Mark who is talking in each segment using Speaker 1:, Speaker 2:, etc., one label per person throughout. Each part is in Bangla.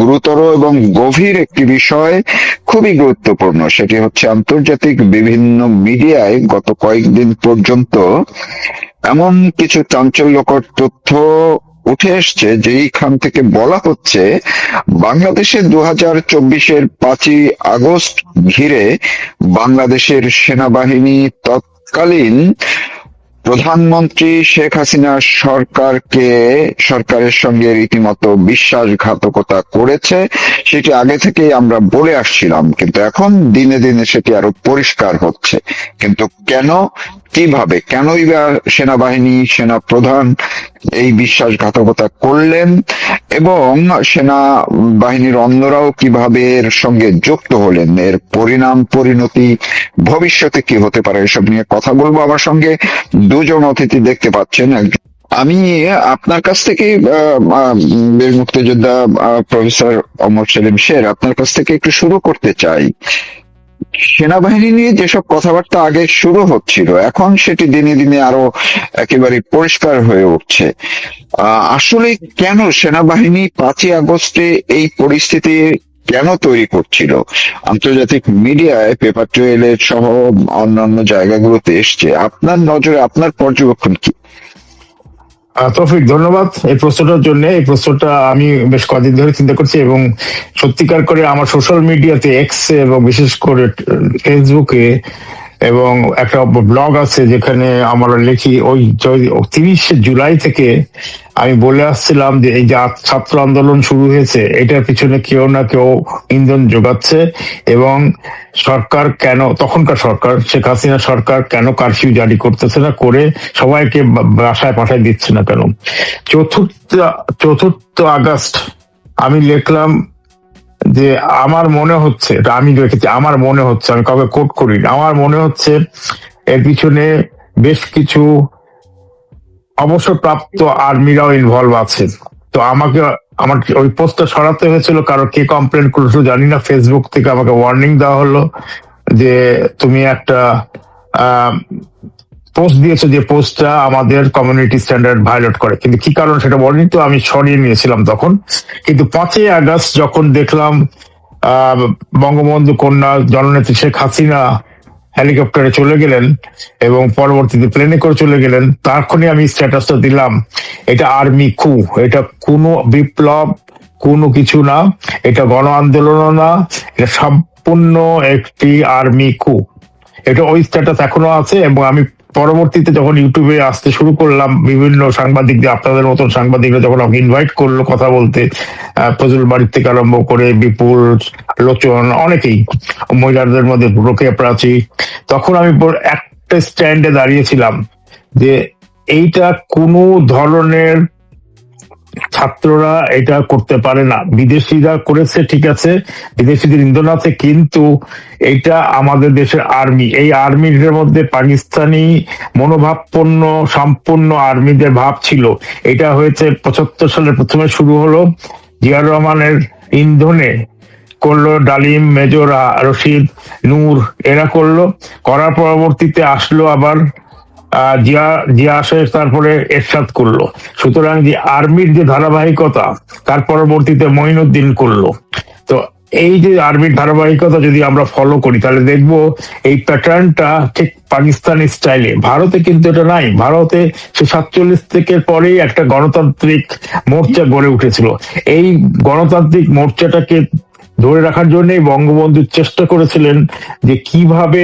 Speaker 1: গুরুতর এবং গভীর একটি বিষয়, খুবই গুরুত্বপূর্ণ। সেটি হচ্ছে আন্তর্জাতিক বিভিন্ন মিডিয়ায় গত কয়েকদিন পর্যন্ত এমন কিছু চাঞ্চল্যকর তথ্য উঠে এসছে যেইখান থেকে বলা হচ্ছে বাংলাদেশে 2024-এর 5ই আগস্ট ঘিরে বাংলাদেশের সেনাবাহিনী তৎকালীন প্রধানমন্ত্রী শেখ হাসিনা সরকারের সঙ্গে রীতিমতো বিশ্বাসঘাতকতা করেছে। সেটি আগে থেকেই আমরা বলে আসছিলাম, কিন্তু এখন দিনে দিনে সেটি আরো পরিষ্কার হচ্ছে। কিন্তু কেন, কিভাবে, কেনই বা সেনা প্রধান এই বিশ্বাসঘাতকতা করলেন, এবং সেনাবাহিনীর অন্যরাও কিভাবে এর সঙ্গে যুক্ত হলেন, এর পরিণতি ভবিষ্যতে কি হতে পারে, এসব নিয়ে কথা বলবো। আমার সঙ্গে দুজন অতিথি দেখতে পাচ্ছেন। আমি আপনার কাছ থেকে বীর মুক্তিযোদ্ধা প্রফেসর অমর সেলিম শের, আপনার কাছ থেকে একটু শুরু করতে চাই। সেনাবাহিনী নিয়ে যেসব কথাবার্তা আগে শুরু হচ্ছিল, এখন সেটি দিনে দিনে আরো একেবারে পরিষ্কার হয়ে উঠছে। আসলে কেন সেনাবাহিনী 5ই আগস্টে এই পরিস্থিতি কেন তৈরি করছিল? আন্তর্জাতিক মিডিয়ায়, পেপার ট্রেলে সহ অন্যান্য জায়গাগুলোতে এসছে। আপনার নজরে, আপনার পর্যবেক্ষণ কি?
Speaker 2: তৌফিক, ধন্যবাদ এই প্রশ্নটার জন্য। এই প্রশ্নটা আমি বেশ কদিন ধরে চিন্তা করছি, এবং সত্যিকার করে আমার সোশ্যাল মিডিয়াতে, এক্স এবং বিশেষ করে ফেসবুকে, এবং একটা ব্লগ আছে যেখানে আমরা লিখি। ওই 30শে জুলাই থেকে আমি বলে আসছিলাম যে এই যে ছাত্র আন্দোলন শুরু হয়েছে, এটার পিছনে কেউ না কেউ ইন্ধন যোগাচ্ছে, এবং সরকার কেন, তখনকার সরকার শেখ হাসিনা সরকার কেন কারফিউ জারি করতেছে না, করে সবাইকে বাসায় পাঠায় দিচ্ছে না কেন। চতুর্থ আগস্ট আমি লিখলাম যে আমার মনে হচ্ছে, এটা আমি দেখেছি, আমার মনে হচ্ছে, আমি কাউকে কোট করি, আমার মনে হচ্ছে এর পিছনে বেশ কিছু অবসরপ্রাপ্ত আর্মিরাও ইনভলভ আছে। তো আমাকে আমার ওই পোস্টটা সরাতে হয়েছিল, কারণ কে কমপ্লেন করেছিল জানি না। ফেসবুক থেকে আমাকে ওয়ার্নিং দেওয়া হলো যে তুমি একটা পোস্ট দিয়েছো, যে পোস্টটা আমাদের কমিউনিটি স্ট্যান্ডার্ড ভায়োলেট করে, কিন্তু কি কারণ সেটা বলেনি, তো আমি সরিয়ে নিয়েছিলাম তখন। কিন্তু 5ই আগস্ট যখন দেখলাম বঙ্গবন্ধু কন্যা জননেত্রী শেখ হাসিনা হেলিকপ্টারে চলে গেলেন এবং পরবর্তীতে প্লেনে করে চলে গেলেন, তখনই আমি স্ট্যাটাসটা দিলাম, এটা আর্মি কু, এটা কোনো বিপ্লব, কোনো কিছু না, এটা গণ আন্দোলনও না, এটা সম্পূর্ণ একটি আর্মি কু। এটা ওই স্ট্যাটাস এখনো আছে। এবং আমি পরবর্তীতে যখন ইউটিউবে আসতে শুরু করলাম, বিভিন্ন সাংবাদিকদের, আপনাদের মতন সাংবাদিকরা যখন আমাকে ইনভাইট করলো কথা বলতে, ফজল বাড়ির থেকে আরম্ভ করে বিপুল, লোচন, অনেকেই, মহিলাদের মধ্যে রোকেয়া প্রাচী, তখন আমি একটা স্ট্যান্ডে দাঁড়িয়েছিলাম যে এইটা কোনো ধরনের ছাত্ররা এটা করতে পারে না। বিদেশিরা করেছে, ঠিক আছে, বিদেশিদের ইন্ধন আছে, কিন্তু এটা আমাদের দেশের আর্মি, এই আর্মির মধ্যে পাকিস্তানি মনোভাবপন্ন সম্পূর্ণ আর্মিদের ভাব ছিল। এটা হয়েছে 75 সালে প্রথমে শুরু হলো, জিয়াউর রহমানের ইন্ধনে করলো, ডালিম, মেজর রশিদ, নূর, এরা করলো, করার পরবর্তীতে আসলো আবার জিয়া জিয়া আসে, তারপরে এরশাদ করলো। সুতরাং যে আর্মির যে ধারাবাহিকতা, তার পরবর্তীতে মঈনুদ্দিন করলো। তো এই যে আর্মির ধারাবাহিকতা যদি আমরা ফলো করি, তাহলে দেখবো এই প্যাটার্নটা ঠিক পাকিস্তানি স্টাইলে। ভারতে কিন্তু এটা নাই। ভারতে সে 47 থেকে পরেই একটা গণতান্ত্রিক মোর্চা গড়ে উঠেছিল। এই গণতান্ত্রিক মোর্চাটাকে ধরে রাখার জন্যই বঙ্গবন্ধু চেষ্টা করেছিলেন যে কিভাবে,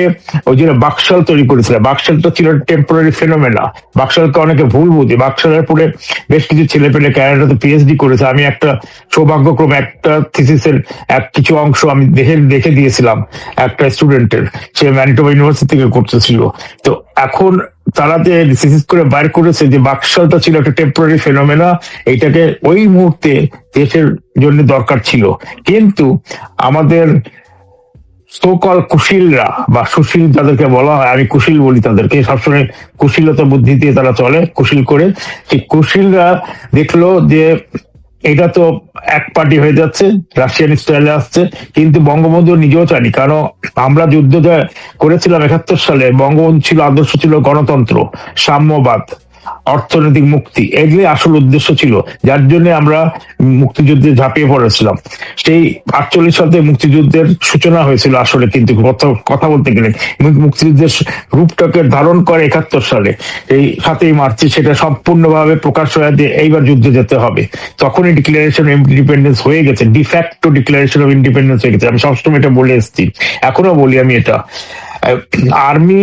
Speaker 2: ওই যে বাকশাল তৈরি করেছিলেন। বাকশালটা ছিল টেম্পোরারি ফেনোমেনা। বাকশালকে অনেকে ভুল বুঝে। বাকশালের পরে বেশ কিছু ছেলে পেলে ক্যানাডাতে পিএইচডি করেছে। আমি একটা সৌভাগ্যক্রমে একটা থিসিসের কিছু অংশ আমি দেখে দিয়েছিলাম একটা স্টুডেন্টের, সে ম্যানিটোবা ইউনিভার্সিটি থেকে করতেছিল। তো এখন তারা যে থিসিস করে বাইর করেছে যে বাকশালটা ছিল একটা টেম্পোরারি ফেনোমেনা, এইটাকে ওই মুহূর্তে দেশের জন্য দরকার ছিল। কিন্তু আমাদের সোকল কুশীলরা বা সুশীল যাদেরকে বলা হয়, আমি কুশীল বলি তাদেরকে, সবসময় কুশীলতা বুদ্ধি দিয়ে তারা চলে, কুশীল করে। সেই কুশীলরা দেখলো যে এটা তো এক পার্টি হয়ে যাচ্ছে, রাশিয়ান স্টাইলে আসছে। কিন্তু বঙ্গবন্ধু নিজেও চায়নি, কারণ আমরা যুদ্ধ করেছিলাম 71 সালে। বঙ্গবন্ধু ছিল, আদর্শ ছিল গণতন্ত্র, সাম্যবাদ, অর্থনৈতিক মুক্তি, এগুলি আসল উদ্দেশ্য ছিল, যার জন্য আমরা মুক্তিযুদ্ধে ঝাঁপিয়ে পড়েছিলাম। সেই 48 সালে মুক্তিযুদ্ধের সূচনা হয়েছিল আসলে, কিন্তু কথা বলতে গেলে মুক্তিযুদ্ধের রূপটাকে ধারণ করে 71 সালে এই 7ই মার্চে সেটা সম্পূর্ণভাবে প্রকাশ হয়ে যে এইবার যুদ্ধে যেতে হবে। তখনই ডিক্লারেশন অফ ইন্ডিপেন্ডেন্স হয়ে গেছে, ডিফ্যাক্টো ডিক্লারেশন অফ ইন্ডিপেন্ডেন্স হয়ে গেছে। আমি সবসময় এটা বলে এসেছি, এখনো বলি আমি এটা। আর্মি,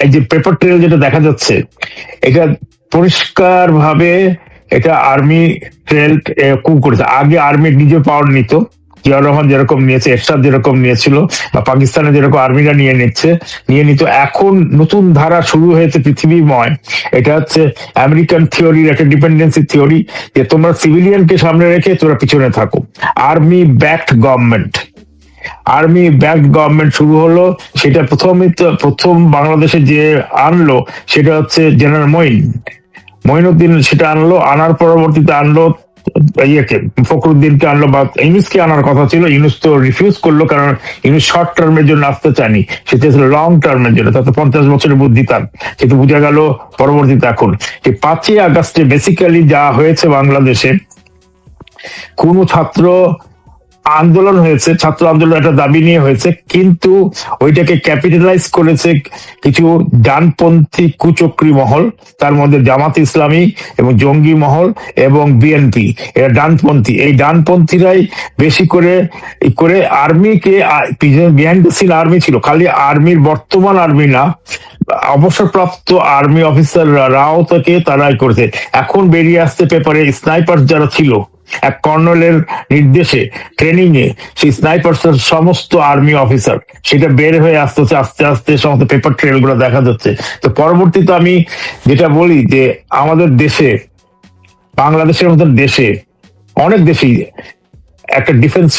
Speaker 2: এই যে পেপার ট্রেল যেটা দেখা যাচ্ছে, এটা পরিষ্কার ভাবে এটা আর্মি ট্রেল কু করেছে। আগে আর্মি নিজে পাওয়ার নিত, জিয়াউর রহমান যেরকম নিয়েছে, এরশাদ যেরকম নিয়েছিল, বা পাকিস্তানে যেরকম আর্মিরা নিয়ে নিত। এখন নতুন ধারা শুরু হয়েছে পৃথিবীময়, এটা হচ্ছে আমেরিকান থিওরির একটা ডিপেন্ডেন্সি থিওরি, যে তোমরা সিভিলিয়ানকে সামনে রেখে তোমরা পিছনে থাকো। আর্মি ব্যাকড গভর্নমেন্ট শুরু হলো। সেটা প্রথম বাংলাদেশে যে আনলো সেটা হচ্ছে জেনারেল মঈনুদ্দিন, সেটা আনলো। আনার পরবর্তীতে আনলো ফখরুদ্দিনকে আনলো, বা ইউনুসকে আনার কথা ছিল। ইউনুস তো রিফিউজ করলো, কারণ ইউনুস শর্ট টার্মের জন্য আসতে চায়নি, সেটা ছিল লং টার্মের জন্য। তাতে 50 বছরের বুদ্ধি তার, সেটা বোঝা গেল পরবর্তীতে। এখন যে 5ই আগস্টে বেসিক্যালি যা হয়েছে বাংলাদেশে, কোন ছাত্র আন্দোলন হয়েছে, ছাত্র আন্দোলন একটা দাবি নিয়ে হয়েছে, কিন্তু ওইটাকে ক্যাপিটালাইজ করেছে কিছু ডানপন্থী কুচক্রী মহল, তার মধ্যে জামাত ইসলামী এবং জঙ্গি মহল এবং বিএনপি। এরা ডানপন্থী। এই ডানপন্থীরাই বেশি করে আর্মিকে, বিহাইন্ড দ্য সিন আর্মি ছিল, খালি আর্মির বর্তমান আর্মি না, অবসরপ্রাপ্ত আর্মি অফিসাররাও থেকে তারাই করেছে। এখন বেরিয়ে আসতে পেপারে স্নাইপার যারা ছিল, এক কর্নেলের নির্দেশে ট্রেনিং এ সেই স্নাইপার সমস্ত আর্মি অফিসার, সেটা বের হয়ে আস্তে আস্তে সমস্ত পেপার ট্রেল গুলো দেখা যাচ্ছে। তো পরবর্তীতে আমি যেটা বলি, যে আমাদের দেশে, বাংলাদেশের মতন দেশে, অনেক দেশেই একটা ডিফেন্স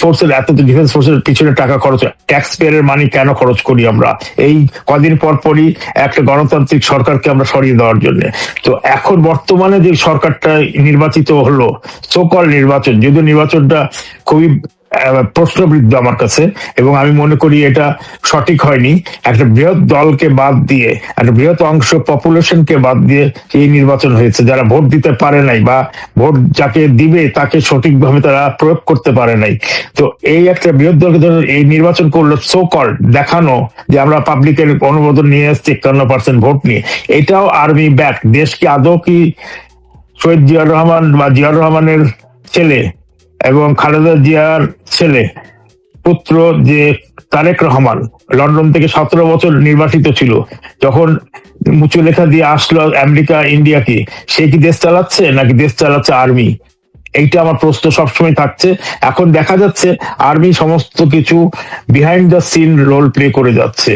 Speaker 2: ফোর্সের পিছনে টাকা খরচ হয়। ট্যাক্স পেয়ারের মানি কেন খরচ করি আমরা? এই কদিন পরই একটা গণতান্ত্রিক সরকারকে আমরা সরিয়ে দেওয়ার জন্য। তো এখন বর্তমানে যে সরকারটা নির্বাচিত হলো, সোকল নির্বাচন, যদিও নির্বাচনটা খুবই প্রশ্নবিদ্ধ আমার কাছে, এবং আমি মনে করি এটা সঠিক হয়নি। একটা বৃহৎ দলকে বাদ দিয়ে, একটা বৃহৎ অংশ পপুলেশনকে বাদ দিয়ে এই নির্বাচন হয়েছে, যারা ভোট দিতে পারে নাই, বা ভোট যাকে দিবে তাকে সঠিকভাবে তারা প্রয়োগ করতে পারে নাই। তো এই একটা বৃহৎ দলকে এই নির্বাচন করলো, সোকল দেখানো যে আমরা পাবলিকের অনুমোদন নিয়ে এসছি 51% ভোট নিয়ে। এটাও আর্মি ব্যাক। দেশ কি আদৌ কি শহীদ জিয়াউর রহমান বা জিয়াউর রহমানের ছেলে এবং খালেদা জিয়ার ছেলে পুত্র যে তারেক রহমান, লন্ডন থেকে 17 বছর নির্বাসিত ছিল, যখন মুচু লেখা দিয়ে আসলো আমেরিকা ইন্ডিয়াকে, সে কি দেশ চালাচ্ছে নাকি দেশ চালাচ্ছে আর্মি? এইটা আমার প্রশ্ন সবসময় থাকছে। এখন দেখা যাচ্ছে আর্মি সমস্ত কিছু behind the scene role play করে যাচ্ছে।